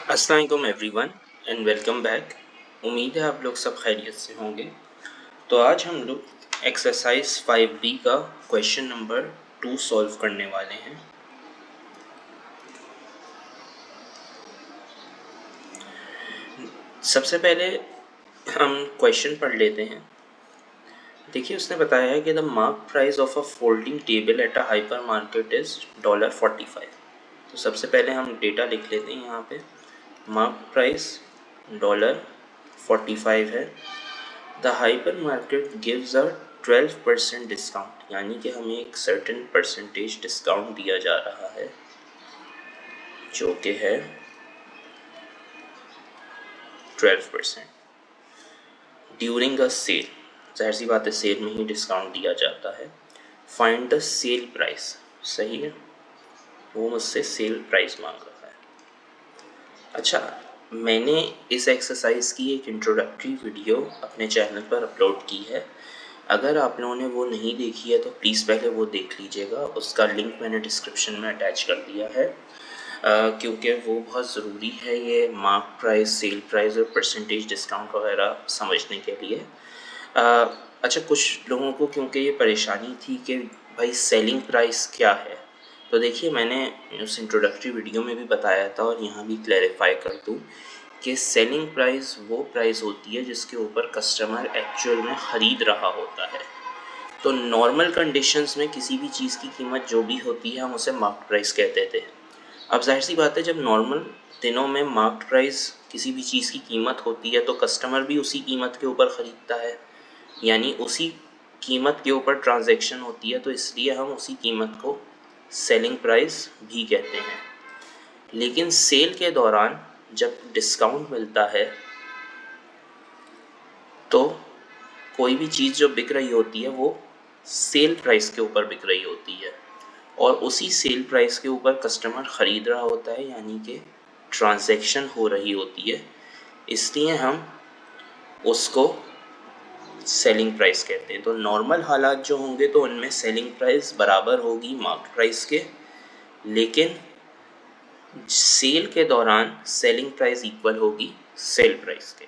अस्सलाम वालेकुम everyone and welcome back. उम्मीद है आप लोग सब खैरियत से होंगे। तो आज हम लोग एक्सरसाइज 5B का क्वेश्चन नंबर 2 सॉल्व करने वाले हैं। सबसे पहले हम क्वेश्चन पढ़ लेते हैं। देखिए, उसने बताया है कि the mark price of a folding table at a hyper market is $45। तो सबसे पहले हम डेटा लिख लेते हैं। यहाँ पे मार्क प्राइस $45 है। The hyper market gives a 12% discount, यानी कि हमें एक सर्टेन परसेंटेज डिस्काउंट दिया जा रहा है जो कि है 12% ड्यूरिंग अ सेल। जाहिर सी बात है, सेल में ही डिस्काउंट दिया जाता है। फाइंड द सेल प्राइस, सही है, वो मुझसे सेल प्राइस मांग रहा है। अच्छा, मैंने इस एक्सरसाइज की एक इंट्रोडक्टरी वीडियो अपने चैनल पर अपलोड की है। अगर आप लोगों ने वो नहीं देखी है तो प्लीज़ पहले वो देख लीजिएगा। उसका लिंक मैंने डिस्क्रिप्शन में अटैच कर दिया है, क्योंकि वो बहुत ज़रूरी है ये मार्क प्राइस, सेल प्राइस और परसेंटेज डिस्काउंट वगैरह समझने के लिए। अच्छा, कुछ लोगों को क्योंकि ये परेशानी थी कि भाई सेलिंग प्राइस क्या है, तो देखिए मैंने उस इंट्रोडक्टरी वीडियो में भी बताया था और यहाँ भी क्लैरिफाई कर दूँ कि सेलिंग प्राइस वो प्राइस होती है जिसके ऊपर कस्टमर एक्चुअल में ख़रीद रहा होता है। तो नॉर्मल कंडीशंस में किसी भी चीज़ की कीमत जो भी होती है हम उसे मार्केट प्राइस कहते थे। अब जाहिर सी बात है, जब नॉर्मल दिनों में मार्केट प्राइस किसी भी चीज़ की कीमत होती है तो कस्टमर भी उसी कीमत के ऊपर ख़रीदता है, यानी उसी कीमत के ऊपर ट्रांजैक्शन होती है, तो इसलिए हम उसी कीमत को सेलिंग प्राइस भी कहते हैं। लेकिन सेल के दौरान जब डिस्काउंट मिलता है तो कोई भी चीज़ जो बिक रही होती है वो सेल प्राइस के ऊपर बिक रही होती है और उसी सेल प्राइस के ऊपर कस्टमर ख़रीद रहा होता है, यानी कि ट्रांजैक्शन हो रही होती है, इसलिए हम उसको सेलिंग प्राइस कहते हैं। तो नॉर्मल हालात जो होंगे तो उनमें सेलिंग प्राइस बराबर होगी मार्केट प्राइस के, लेकिन सेल के दौरान सेलिंग प्राइस इक्वल होगी सेल प्राइस के।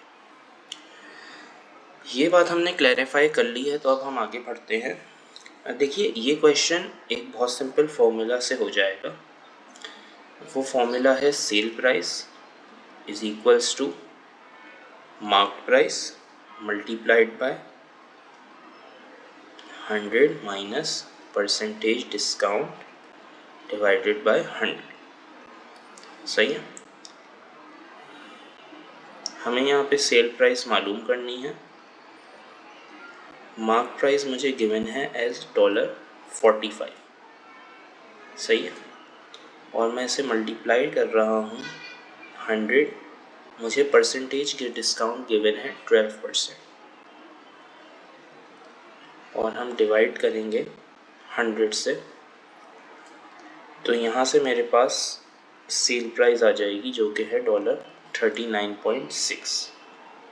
ये बात हमने क्लैरिफाई कर ली है, तो अब हम आगे बढ़ते हैं। देखिए, ये क्वेश्चन एक बहुत सिंपल फॉर्मूला से हो जाएगा। वो फॉर्मूला है sale price is equals to market price multiplied by 100 minus percentage discount divided by 100। सही है। हमें यहाँ पे सेल प्राइस मालूम करनी है। मार्क प्राइस मुझे गिवन है एज $45, सही है, और मैं इसे मल्टीप्लाई कर रहा हूँ 100। मुझे परसेंटेज के डिस्काउंट गिवन है 12% और हम डिवाइड करेंगे 100 से, तो यहाँ से मेरे पास सेल प्राइस आ जाएगी जो कि है $39.6,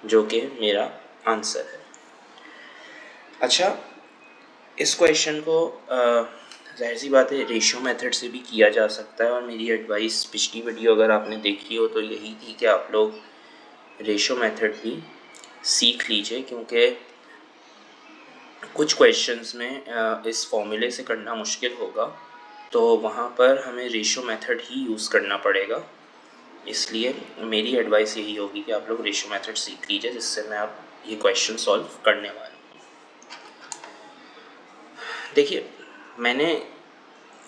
जो कि मेरा आंसर है। अच्छा, इस क्वेश्चन को जाहिर सी बात है रेशियो मेथड से भी किया जा सकता है, और मेरी एडवाइस पिछली वीडियो अगर आपने देखी हो तो यही थी कि आप लोग रेशियो मेथड भी सीख लीजिए, क्योंकि कुछ क्वेश्चंस में इस फॉर्मूले से करना मुश्किल होगा, तो वहाँ पर हमें रेशियो मेथड ही यूज़ करना पड़ेगा। इसलिए मेरी एडवाइस यही होगी कि आप लोग रेशियो मेथड सीख लीजिए, जिससे मैं आप ये क्वेश्चन सॉल्व करने वाला हूँ। देखिए,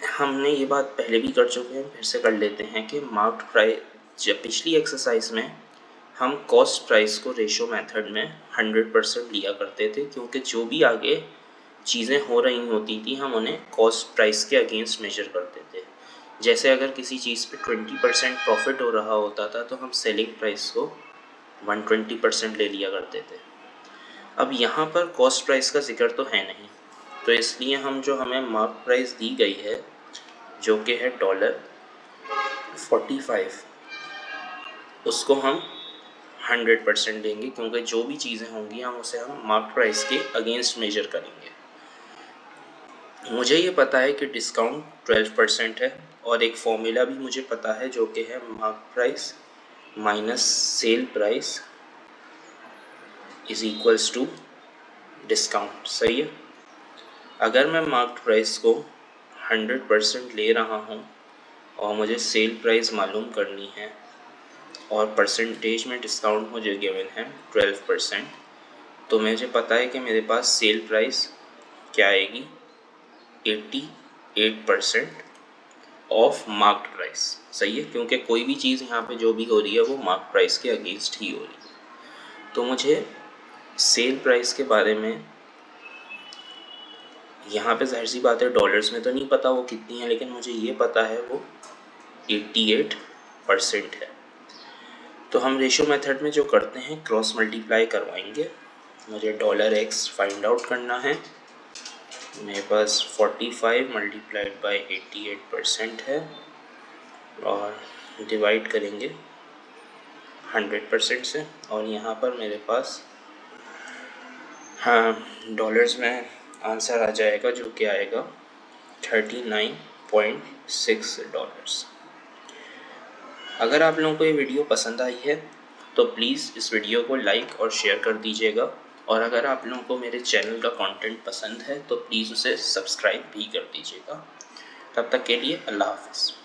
हमने ये बात पहले भी कर चुके हैं, फिर से कर लेते हैं कि मार्केट प्राइस, जब पिछली एक्सरसाइज में हम कॉस्ट प्राइस को रेशियो मेथड में 100% लिया करते थे, क्योंकि जो भी आगे चीज़ें हो रही होती थी हम उन्हें कॉस्ट प्राइस के अगेंस्ट मेजर करते थे। जैसे अगर किसी चीज़ पे 20% प्रॉफिट हो रहा होता था तो हम सेलिंग प्राइस को 120% ले लिया करते थे। अब यहाँ पर कॉस्ट प्राइस का जिक्र तो है नहीं, तो इसलिए हम जो हमें मार्क प्राइस दी गई है जो कि है $45, उसको हम 100% देंगे, क्योंकि जो भी चीज़ें होंगी हम उसे हम मार्क प्राइस के अगेंस्ट मेजर करेंगे। मुझे ये पता है कि डिस्काउंट 12% है, और एक फॉर्मूला भी मुझे पता है जो कि है mark price minus sale price is equals to discount. सही है। अगर मैं मार्केट प्राइस को 100% ले रहा हूँ और मुझे सेल प्राइस मालूम करनी है और परसेंटेज में डिस्काउंट मुझे गिवन है 12%, तो मुझे पता है कि मेरे पास सेल प्राइस क्या आएगी, 88% ऑफ मार्केट प्राइस। सही है, क्योंकि कोई भी चीज़ यहाँ पे जो भी हो रही है वो मार्केट प्राइस के अगेंस्ट ही हो रही है। तो मुझे सेल प्राइस के बारे में यहाँ पे जाहिर सी बात है डॉलर्स में तो नहीं पता वो कितनी है, लेकिन मुझे ये पता है वो 88% है। तो हम रेशो मेथड में जो करते हैं क्रॉस मल्टीप्लाई करवाएंगे। मुझे $x फाइंड आउट करना है। मेरे पास 45 मल्टीप्लाइड बाई 88% है और डिवाइड करेंगे 100% से, और यहाँ पर मेरे पास डॉलर्स में आंसर आ जाएगा जो कि आएगा 39.6 डॉलर्स। अगर आप लोगों को ये वीडियो पसंद आई है तो प्लीज़ इस वीडियो को लाइक और शेयर कर दीजिएगा, और अगर आप लोगों को मेरे चैनल का कंटेंट पसंद है तो प्लीज़ उसे सब्सक्राइब भी कर दीजिएगा। तब तक के लिए अल्लाह हाफ़िज़।